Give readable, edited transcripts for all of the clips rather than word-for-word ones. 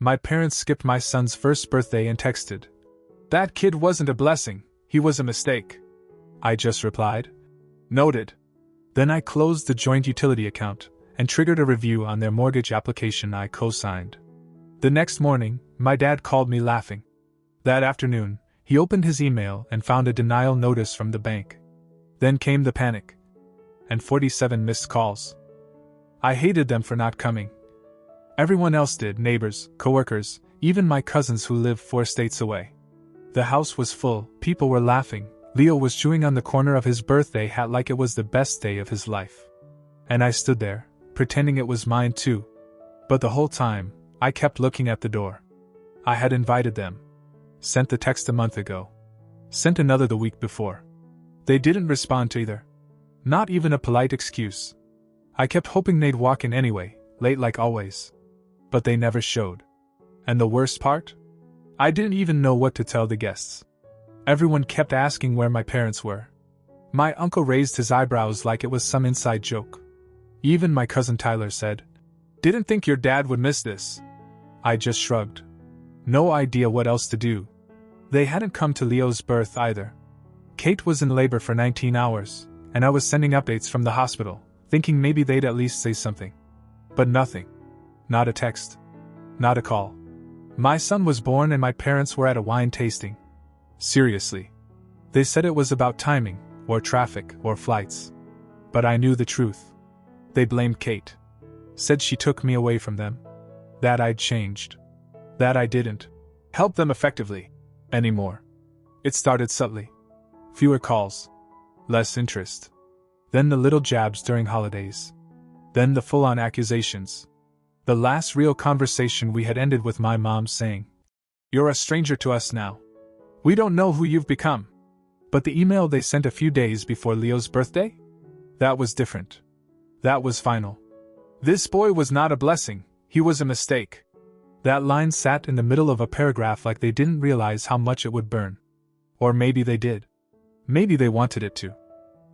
My parents skipped my son's first birthday and texted, "That kid wasn't a blessing, he was a mistake." I just replied, "Noted." Then I closed the joint utility account and triggered a review on their mortgage application I co-signed. The next morning, my dad called me laughing. That afternoon, he opened his email and found a denial notice from the bank. Then came the panic. And 47 missed calls. I hated them for not coming. Everyone else did, neighbors, coworkers, even my cousins who live 4 states away. The house was full, people were laughing, Leo was chewing on the corner of his birthday hat like it was the best day of his life. And I stood there, pretending it was mine too. But the whole time, I kept looking at the door. I had invited them. Sent the text a month ago. Sent another the week before. They didn't respond to either. Not even a polite excuse. I kept hoping they'd walk in anyway, late like always. But they never showed. And the worst part? I didn't even know what to tell the guests. Everyone kept asking where my parents were. My uncle raised his eyebrows like it was some inside joke. Even my cousin Tyler said, "Didn't think your dad would miss this." I just shrugged. No idea what else to do. They hadn't come to Leo's birth either. Kate was in labor for 19 hours, and I was sending updates from the hospital, thinking maybe they'd at least say something. But nothing. Not a text. Not a call. My son was born and my parents were at a wine tasting. Seriously. They said it was about timing, or traffic, or flights. But I knew the truth. They blamed Kate. Said she took me away from them. That I'd changed. That I didn't help them effectively anymore. It started subtly. Fewer calls. Less interest. Then the little jabs during holidays. Then the full-on accusations. The last real conversation we had ended with my mom saying, "You're a stranger to us now. We don't know who you've become." But the email they sent a few days before Leo's birthday? That was different. That was final. This boy was not a blessing, he was a mistake. That line sat in the middle of a paragraph like they didn't realize how much it would burn. Or maybe they did. Maybe they wanted it to.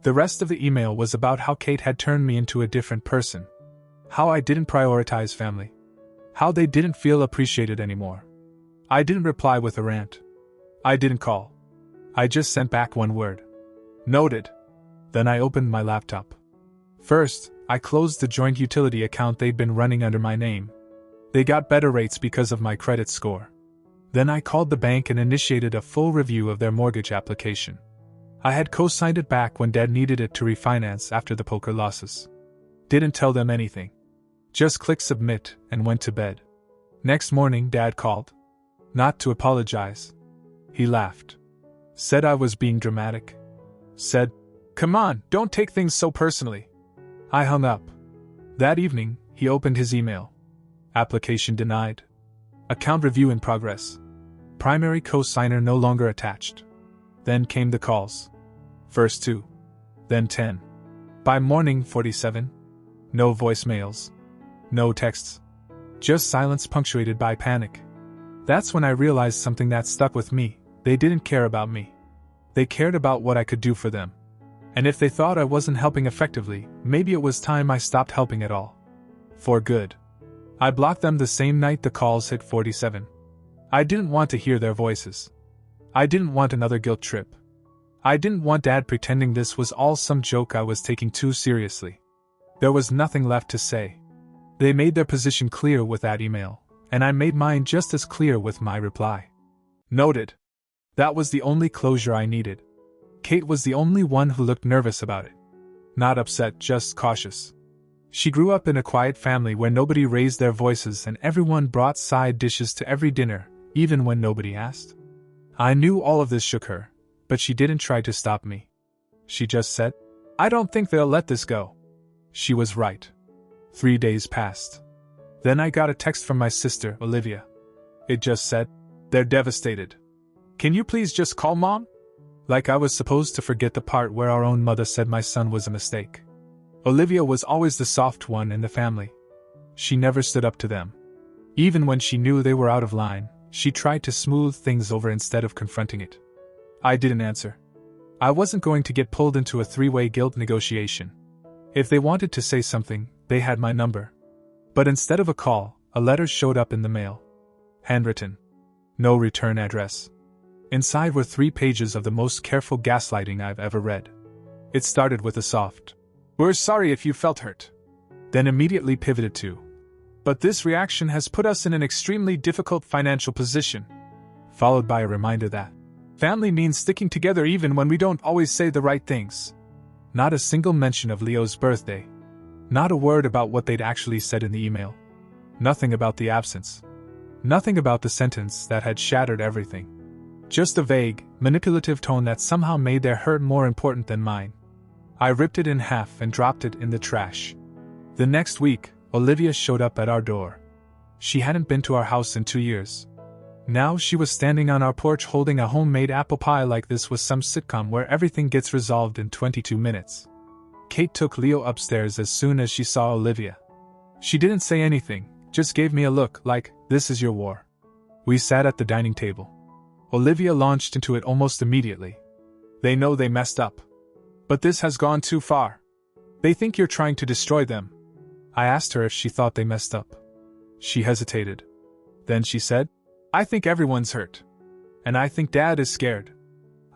The rest of the email was about how Kate had turned me into a different person. How I didn't prioritize family. How they didn't feel appreciated anymore. I didn't reply with a rant. I didn't call. I just sent back one word. Noted. Then I opened my laptop. First, I closed the joint utility account they'd been running under my name. They got better rates because of my credit score. Then I called the bank and initiated a full review of their mortgage application. I had co-signed it back when Dad needed it to refinance after the poker losses. Didn't tell them anything. Just clicked submit and went to bed. Next morning Dad called. Not to apologize. He laughed. Said I was being dramatic. Said, "Come on, don't take things so personally." I hung up. That evening, he opened his email. Application denied. Account review in progress. Primary co-signer no longer attached. Then came the calls. First 2. Then 10. By morning 47. No voicemails. No texts. Just silence punctuated by panic. That's when I realized something that stuck with me. They didn't care about me. They cared about what I could do for them. And if they thought I wasn't helping effectively, maybe it was time I stopped helping at all. For good. I blocked them the same night the calls hit 47. I didn't want to hear their voices. I didn't want another guilt trip. I didn't want Dad pretending this was all some joke I was taking too seriously. There was nothing left to say. They made their position clear with that email, and I made mine just as clear with my reply. Noted. That was the only closure I needed. Kate was the only one who looked nervous about it. Not upset, just cautious. She grew up in a quiet family where nobody raised their voices and everyone brought side dishes to every dinner, even when nobody asked. I knew all of this shook her, but she didn't try to stop me. She just said, "I don't think they'll let this go." She was right. 3 days passed. Then I got a text from my sister, Olivia. It just said, "They're devastated. Can you please just call Mom?" Like I was supposed to forget the part where our own mother said my son was a mistake. Olivia was always the soft one in the family. She never stood up to them. Even when she knew they were out of line, she tried to smooth things over instead of confronting it. I didn't answer. I wasn't going to get pulled into a 3-way guilt negotiation. If they wanted to say something, they had my number. But instead of a call, a letter showed up in the mail. Handwritten. No return address. Inside were 3 pages of the most careful gaslighting I've ever read. It started with a soft, "We're sorry if you felt hurt," then immediately pivoted to, "But this reaction has put us in an extremely difficult financial position," followed by a reminder that family means sticking together even when we don't always say the right things. Not a single mention of Leo's birthday. Not a word about what they'd actually said in the email. Nothing about the absence. Nothing about the sentence that had shattered everything. Just a vague, manipulative tone that somehow made their hurt more important than mine. I ripped it in half and dropped it in the trash. The next week, Olivia showed up at our door. She hadn't been to our house in 2 years. Now she was standing on our porch holding a homemade apple pie like this was some sitcom where everything gets resolved in 22 minutes. Kate took Leo upstairs as soon as she saw Olivia. She didn't say anything, just gave me a look like, "This is your war." We sat at the dining table. Olivia launched into it almost immediately. "They know they messed up. But this has gone too far. They think you're trying to destroy them." I asked her if she thought they messed up. She hesitated. Then she said, "I think everyone's hurt. And I think Dad is scared."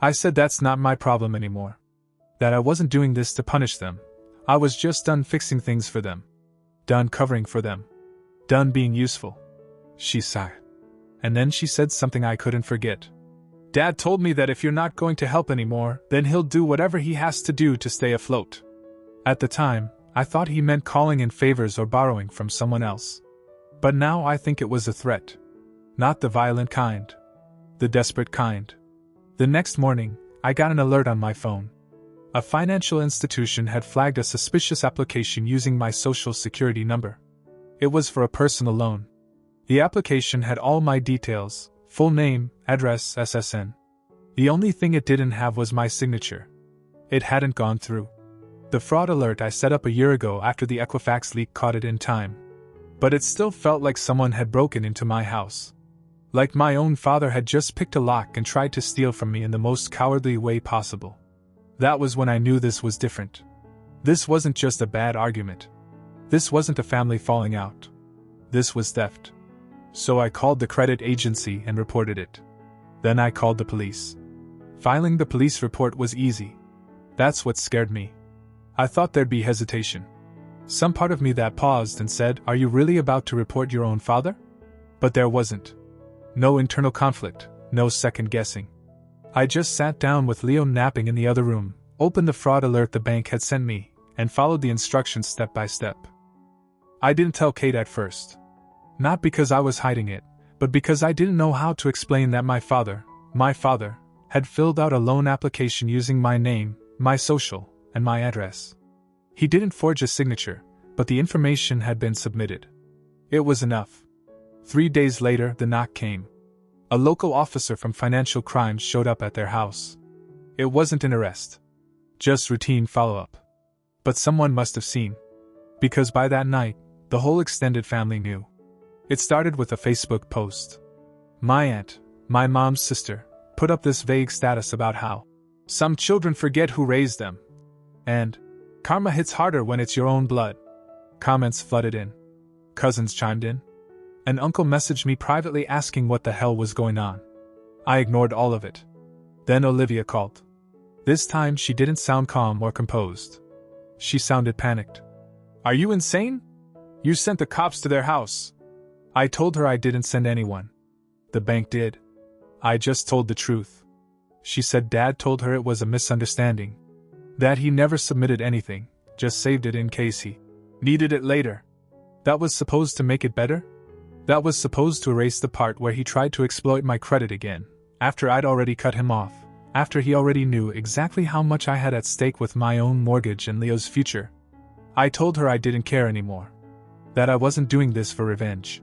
I said that's not my problem anymore. That I wasn't doing this to punish them. I was just done fixing things for them. Done covering for them. Done being useful. She sighed. And then she said something I couldn't forget. "Dad told me that if you're not going to help anymore, then he'll do whatever he has to do to stay afloat." At the time, I thought he meant calling in favors or borrowing from someone else. But now I think it was a threat. Not the violent kind. The desperate kind. The next morning, I got an alert on my phone. A financial institution had flagged a suspicious application using my social security number. It was for a personal loan. The application had all my details, full name, address, SSN. The only thing it didn't have was my signature. It hadn't gone through. The fraud alert I set up a year ago after the Equifax leak caught it in time. But it still felt like someone had broken into my house. Like my own father had just picked a lock and tried to steal from me in the most cowardly way possible. That was when I knew this was different. This wasn't just a bad argument. This wasn't a family falling out. This was theft. So I called the credit agency and reported it. Then I called the police. Filing the police report was easy. That's what scared me. I thought there'd be hesitation. Some part of me that paused and said, "Are you really about to report your own father?" But there wasn't. No internal conflict, no second guessing. I just sat down with Leo napping in the other room, opened the fraud alert the bank had sent me, and followed the instructions step by step. I didn't tell Kate at first. Not because I was hiding it, but because I didn't know how to explain that my father, had filled out a loan application using my name, my social, and my address. He didn't forge a signature, but the information had been submitted. It was enough. 3 days later, the knock came. A local officer from financial crimes showed up at their house. It wasn't an arrest. Just routine follow-up. But someone must have seen. Because by that night, the whole extended family knew. It started with a Facebook post. My aunt, my mom's sister, put up this vague status about how some children forget who raised them. And karma hits harder when it's your own blood. Comments flooded in. Cousins chimed in. An uncle messaged me privately asking what the hell was going on. I ignored all of it. Then Olivia called. This time she didn't sound calm or composed. She sounded panicked. "Are you insane? You sent the cops to their house." I told her I didn't send anyone. The bank did. I just told the truth. She said Dad told her it was a misunderstanding. That he never submitted anything, just saved it in case he needed it later. That was supposed to make it better? That was supposed to erase the part where he tried to exploit my credit again, after I'd already cut him off, after he already knew exactly how much I had at stake with my own mortgage and Leo's future. I told her I didn't care anymore. That I wasn't doing this for revenge.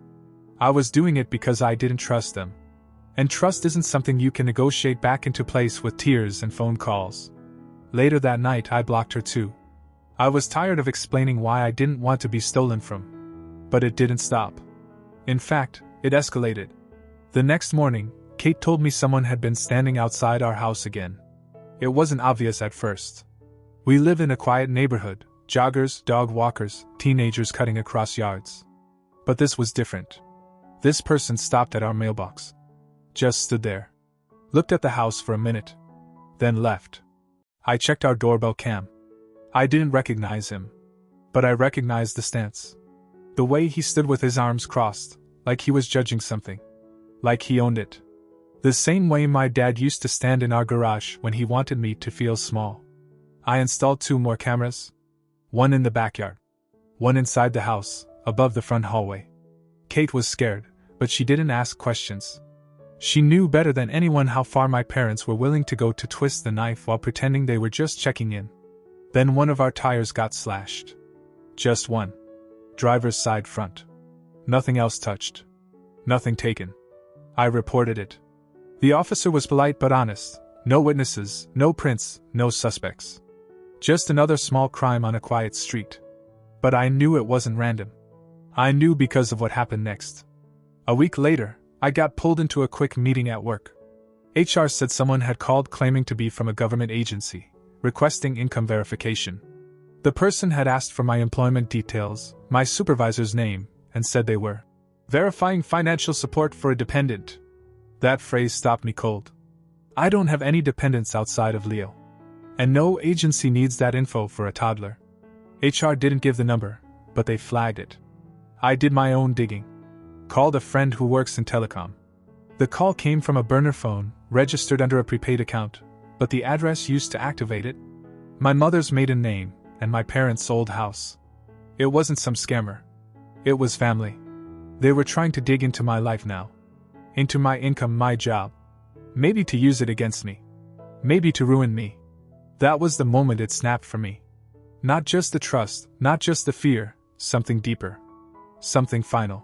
I was doing it because I didn't trust them. And trust isn't something you can negotiate back into place with tears and phone calls. Later that night I blocked her too. I was tired of explaining why I didn't want to be stolen from. But it didn't stop. In fact, it escalated. The next morning, Kate told me someone had been standing outside our house again. It wasn't obvious at first. We live in a quiet neighborhood, joggers, dog walkers, teenagers cutting across yards. But this was different. This person stopped at our mailbox. Just stood there. Looked at the house for a minute. Then left. I checked our doorbell cam. I didn't recognize him. But I recognized the stance. The way he stood with his arms crossed, like he was judging something. Like he owned it. The same way my dad used to stand in our garage when he wanted me to feel small. I installed 2 more cameras. One in the backyard. One inside the house, above the front hallway. Kate was scared, but she didn't ask questions. She knew better than anyone how far my parents were willing to go to twist the knife while pretending they were just checking in. Then one of our tires got slashed. Just one. Driver's side front. Nothing else touched. Nothing taken. I reported it. The officer was polite but honest. No witnesses, no prints, no suspects. Just another small crime on a quiet street. But I knew it wasn't random. I knew because of what happened next. A week later, I got pulled into a quick meeting at work. HR said someone had called claiming to be from a government agency, requesting income verification. The person had asked for my employment details, my supervisor's name, and said they were verifying financial support for a dependent. That phrase stopped me cold. I don't have any dependents outside of Leo. And no agency needs that info for a toddler. HR didn't give the number, but they flagged it. I did my own digging. Called a friend who works in telecom. The call came from a burner phone, registered under a prepaid account, but the address used to activate it. My mother's maiden name, and my parents' old house. It wasn't some scammer. It was family. They were trying to dig into my life now. Into my income, my job. Maybe to use it against me. Maybe to ruin me. That was the moment it snapped for me. Not just the trust, not just the fear, something deeper. Something final.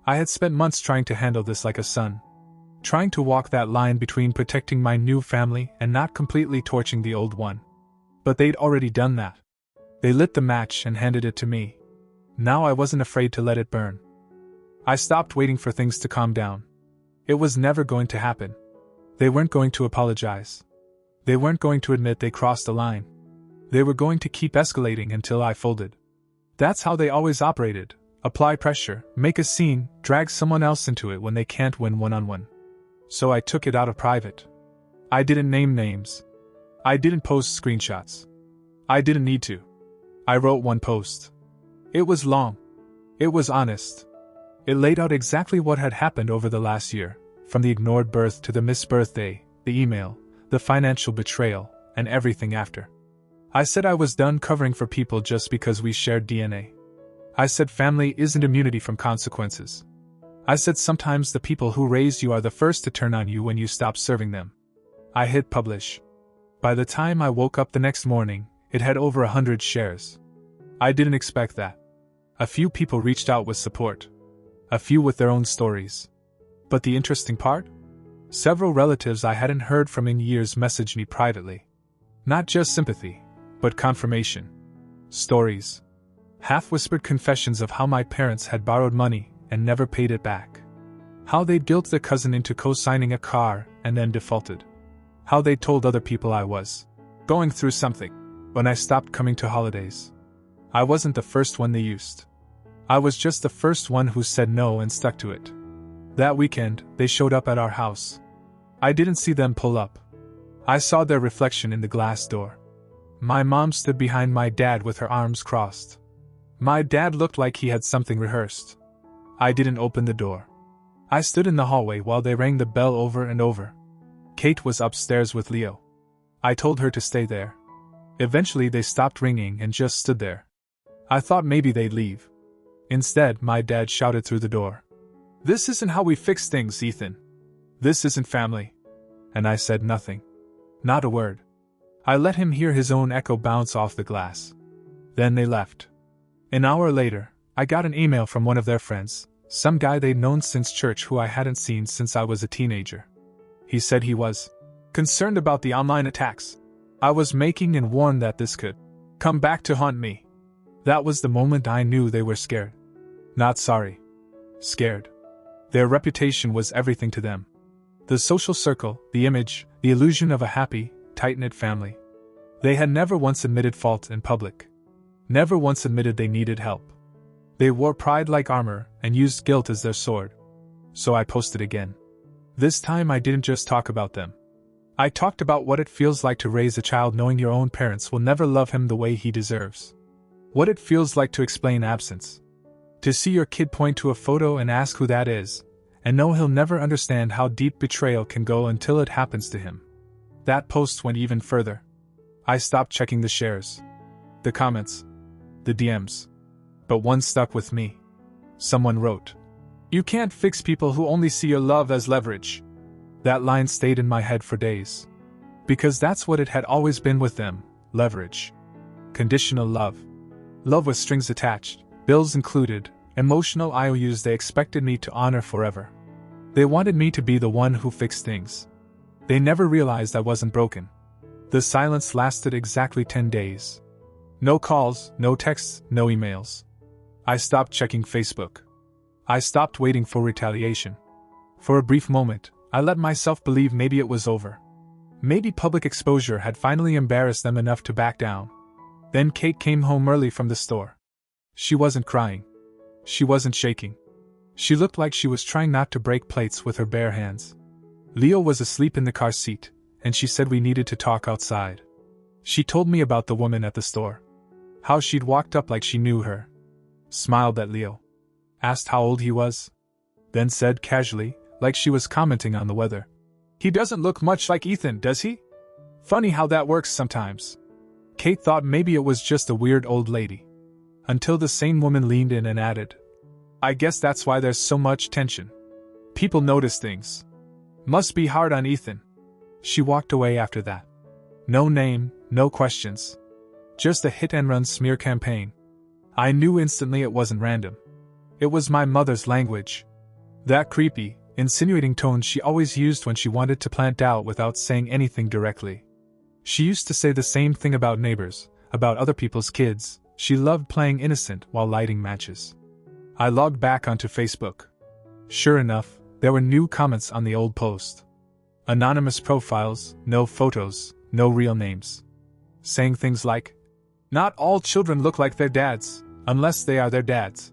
I had spent months trying to handle this like a son. Trying to walk that line between protecting my new family and not completely torching the old one. But they'd already done that. They lit the match and handed it to me. Now I wasn't afraid to let it burn. I stopped waiting for things to calm down. It was never going to happen. They weren't going to apologize. They weren't going to admit they crossed the line. They were going to keep escalating until I folded. That's how they always operated. Apply pressure, make a scene, drag someone else into it when they can't win one-on-one. So I took it out of private. I didn't name names. I didn't post screenshots. I didn't need to. I wrote one post. It was long. It was honest. It laid out exactly what had happened over the last year, from the ignored birth to the missed birthday, the email, the financial betrayal, and everything after. I said I was done covering for people just because we shared DNA. I said family isn't immunity from consequences. I said sometimes the people who raised you are the first to turn on you when you stop serving them. I hit publish. By the time I woke up the next morning, it had over 100 shares. I didn't expect that. A few people reached out with support. A few with their own stories. But the interesting part? Several relatives I hadn't heard from in years messaged me privately. Not just sympathy, but confirmation. Stories. Half-whispered confessions of how my parents had borrowed money and never paid it back. How they'd guilt their cousin into co-signing a car and then defaulted. How they told other people I was going through something when I stopped coming to holidays. I wasn't the first one they used. I was just the first one who said no and stuck to it. That weekend, they showed up at our house. I didn't see them pull up. I saw their reflection in the glass door. My mom stood behind my dad with her arms crossed. My dad looked like he had something rehearsed. I didn't open the door. I stood in the hallway while they rang the bell over and over. Kate was upstairs with Leo. I told her to stay there. Eventually they stopped ringing and just stood there. I thought maybe they'd leave. Instead, my dad shouted through the door. "This isn't how we fix things, Ethan. This isn't family." And I said nothing. Not a word. I let him hear his own echo bounce off the glass. Then they left. An hour later, I got an email from one of their friends, some guy they'd known since church who I hadn't seen since I was a teenager. He said he was concerned about the online attacks I was making and warned that this could come back to haunt me. That was the moment I knew they were scared. Not sorry. Scared. Their reputation was everything to them. The social circle, the image, the illusion of a happy, tight-knit family. They had never once admitted fault in public. Never once admitted they needed help. They wore pride like armor and used guilt as their sword. So I posted again. This time I didn't just talk about them. I talked about what it feels like to raise a child knowing your own parents will never love him the way he deserves. What it feels like to explain absence. To see your kid point to a photo and ask who that is, and know he'll never understand how deep betrayal can go until it happens to him. That post went even further. I stopped checking the shares, the comments, the DMs. But one stuck with me. Someone wrote, "You can't fix people who only see your love as leverage." That line stayed in my head for days. Because that's what it had always been with them, leverage. Conditional love. Love with strings attached, bills included, emotional IOUs they expected me to honor forever. They wanted me to be the one who fixed things. They never realized I wasn't broken. The silence lasted exactly 10 days. No calls, no texts, no emails. I stopped checking Facebook. I stopped waiting for retaliation. For a brief moment, I let myself believe maybe it was over. Maybe public exposure had finally embarrassed them enough to back down. Then Kate came home early from the store. She wasn't crying. She wasn't shaking. She looked like she was trying not to break plates with her bare hands. Leo was asleep in the car seat, and she said we needed to talk outside. She told me about the woman at the store. How she'd walked up like she knew her. Smiled at Leo. Asked how old he was. Then said casually, like she was commenting on the weather, "He doesn't look much like Ethan, does he?" Funny how that works sometimes. Kate thought maybe it was just a weird old lady. Until the same woman leaned in and added, "I guess that's why there's so much tension. People notice things. Must be hard on Ethan." She walked away after that. No name, no questions. Just a hit-and-run smear campaign. I knew instantly it wasn't random. It was my mother's language. That creepy, insinuating tone she always used when she wanted to plant doubt without saying anything directly. She used to say the same thing about neighbors, about other people's kids. She loved playing innocent while lighting matches. I logged back onto Facebook. Sure enough, there were new comments on the old post. Anonymous profiles, no photos, no real names. Saying things like, "Not all children look like their dads, unless they are their dads."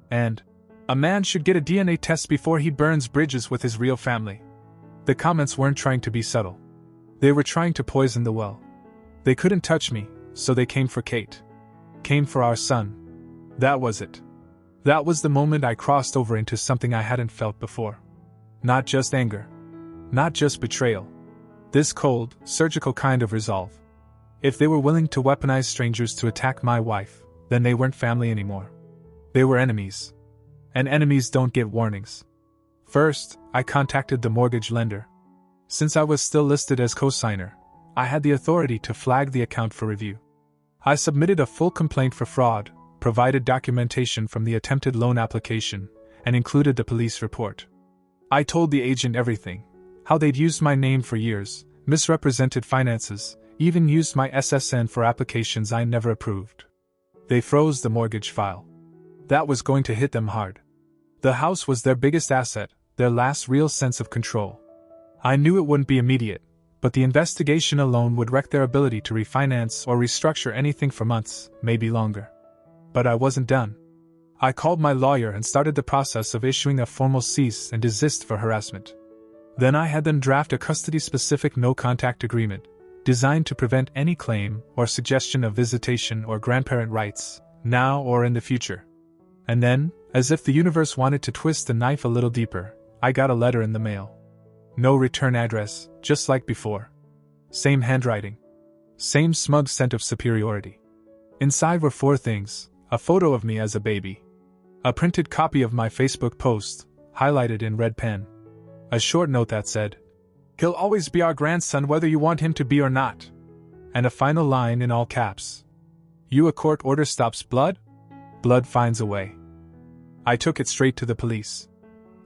And, "A man should get a DNA test before he burns bridges with his real family." The comments weren't trying to be subtle. They were trying to poison the well. They couldn't touch me, so they came for Kate. Came for our son. That was it. That was the moment I crossed over into something I hadn't felt before. Not just anger. Not just betrayal. This cold, surgical kind of resolve. If they were willing to weaponize strangers to attack my wife, then they weren't family anymore. They were enemies. And enemies don't get warnings. First, I contacted the mortgage lender. Since I was still listed as co-signer, I had the authority to flag the account for review. I submitted a full complaint for fraud, provided documentation from the attempted loan application, and included the police report. I told the agent everything, how they'd used my name for years, misrepresented finances, even used my SSN for applications I never approved. They froze the mortgage file. That was going to hit them hard. The house was their biggest asset, their last real sense of control. I knew it wouldn't be immediate, but the investigation alone would wreck their ability to refinance or restructure anything for months, maybe longer. But I wasn't done. I called my lawyer and started the process of issuing a formal cease and desist for harassment. Then I had them draft a custody-specific no-contact agreement, designed to prevent any claim or suggestion of visitation or grandparent rights, now or in the future. And then, as if the universe wanted to twist the knife a little deeper, I got a letter in the mail. No return address, just like before. Same handwriting. Same smug scent of superiority. Inside were 4 things: a photo of me as a baby, a printed copy of my Facebook post, highlighted in red pen, a short note that said, "He'll always be our grandson whether you want him to be or not," and a final line in all caps. "You a court order stops blood? Blood finds a way." I took it straight to the police.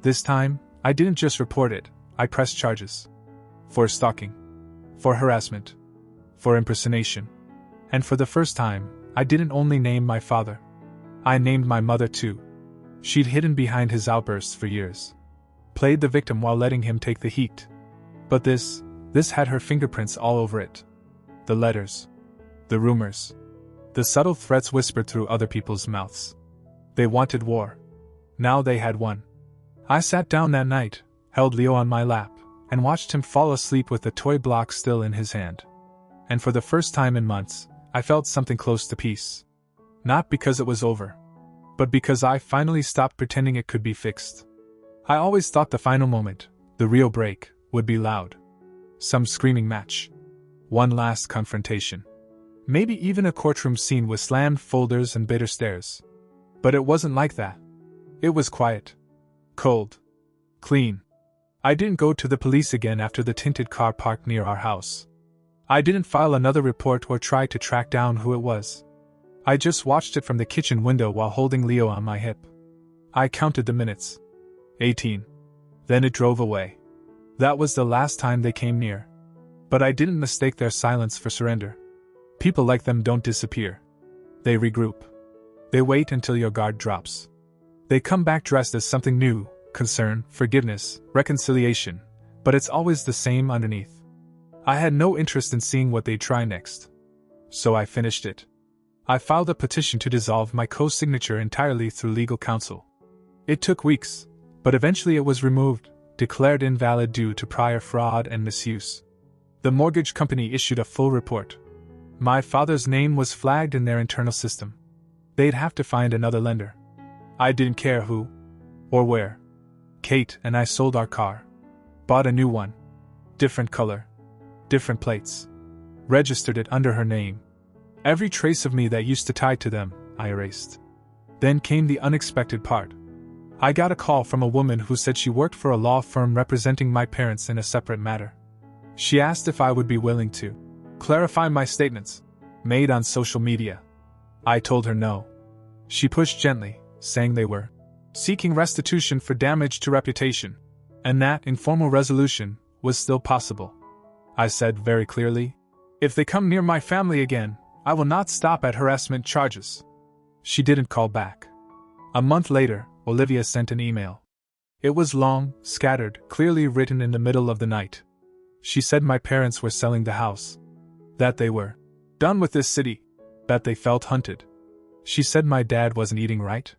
This time, I didn't just report it, I pressed charges. For stalking. For harassment. For impersonation. And for the first time, I didn't only name my father. I named my mother too. She'd hidden behind his outbursts for years. Played the victim while letting him take the heat. But this had her fingerprints all over it. The letters. The rumors. The subtle threats whispered through other people's mouths. They wanted war. Now they had won. I sat down that night, held Leo on my lap, and watched him fall asleep with the toy block still in his hand. And for the first time in months, I felt something close to peace. Not because it was over, but because I finally stopped pretending it could be fixed. I always thought the final moment, the real break, would be loud. Some screaming match. One last confrontation. Maybe even a courtroom scene with slammed folders and bitter stares. But it wasn't like that. It was quiet. Cold. Clean. I didn't go to the police again after the tinted car parked near our house. I didn't file another report or try to track down who it was. I just watched it from the kitchen window while holding Leo on my hip. I counted the minutes. 18. Then it drove away. That was the last time they came near. But I didn't mistake their silence for surrender. People like them don't disappear. They regroup. They wait until your guard drops. They come back dressed as something new, concern, forgiveness, reconciliation, but it's always the same underneath. I had no interest in seeing what they'd try next. So I finished it. I filed a petition to dissolve my co-signature entirely through legal counsel. It took weeks, but eventually it was removed, declared invalid due to prior fraud and misuse. The mortgage company issued a full report. My father's name was flagged in their internal system. They'd have to find another lender. I didn't care who or where. Kate and I sold our car. Bought a new one. Different color. Different plates. Registered it under her name. Every trace of me that used to tie to them, I erased. Then came the unexpected part. I got a call from a woman who said she worked for a law firm representing my parents in a separate matter. She asked if I would be willing to clarify my statements, made on social media. I told her no. She pushed gently, saying they were seeking restitution for damage to reputation, and that informal resolution was still possible. I said very clearly, if they come near my family again, I will not stop at harassment charges. She didn't call back. A month later, Olivia sent an email. It was long, scattered, clearly written in the middle of the night. She said my parents were selling the house. That they were done with this city. That they felt hunted. She said my dad wasn't eating right.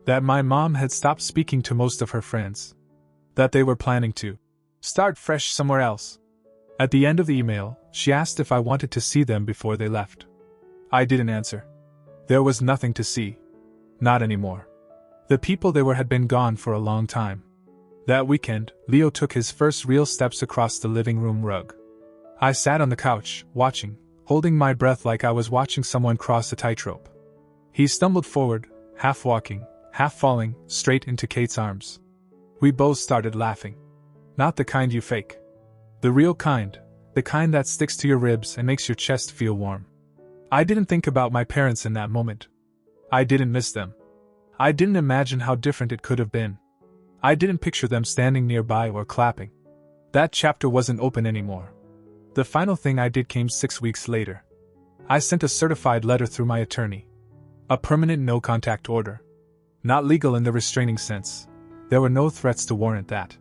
That my mom had stopped speaking to most of her friends. That they were planning to start fresh somewhere else. At the end of the email, she asked if I wanted to see them before they left. I didn't answer. There was nothing to see. Not anymore. The people they were had been gone for a long time. That weekend, Leo took his first real steps across the living room rug. I sat on the couch, watching, holding my breath like I was watching someone cross a tightrope. He stumbled forward, half walking, half falling, straight into Kate's arms. We both started laughing. Not the kind you fake. The real kind, the kind that sticks to your ribs and makes your chest feel warm. I didn't think about my parents in that moment. I didn't miss them. I didn't imagine how different it could have been. I didn't picture them standing nearby or clapping. That chapter wasn't open anymore. The final thing I did came 6 weeks later. I sent a certified letter through my attorney. A permanent no-contact order. Not legal in the restraining sense. There were no threats to warrant that.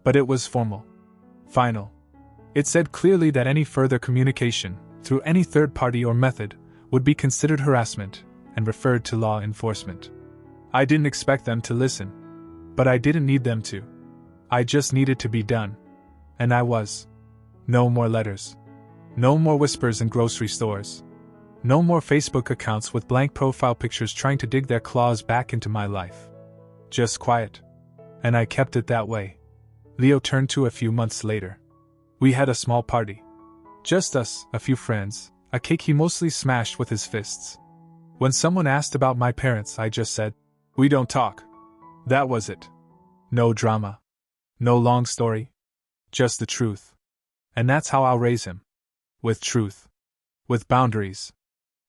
But it was formal. Final. It said clearly that any further communication, through any third party or method, would be considered harassment, and referred to law enforcement. I didn't expect them to listen. But I didn't need them to. I just needed to be done. And I was. No more letters. No more whispers in grocery stores. No more Facebook accounts with blank profile pictures trying to dig their claws back into my life. Just quiet. And I kept it that way. Leo turned 2 a few months later. We had a small party. Just us, a few friends, a cake he mostly smashed with his fists. When someone asked about my parents, I just said, "We don't talk." That was it. No drama. No long story. Just the truth. And that's how I'll raise him. With truth. With boundaries.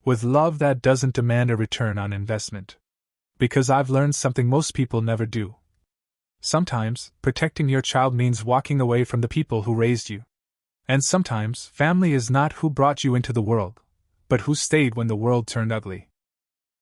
With love that doesn't demand a return on investment. Because I've learned something most people never do. Sometimes, protecting your child means walking away from the people who raised you. And sometimes, family is not who brought you into the world, but who stayed when the world turned ugly.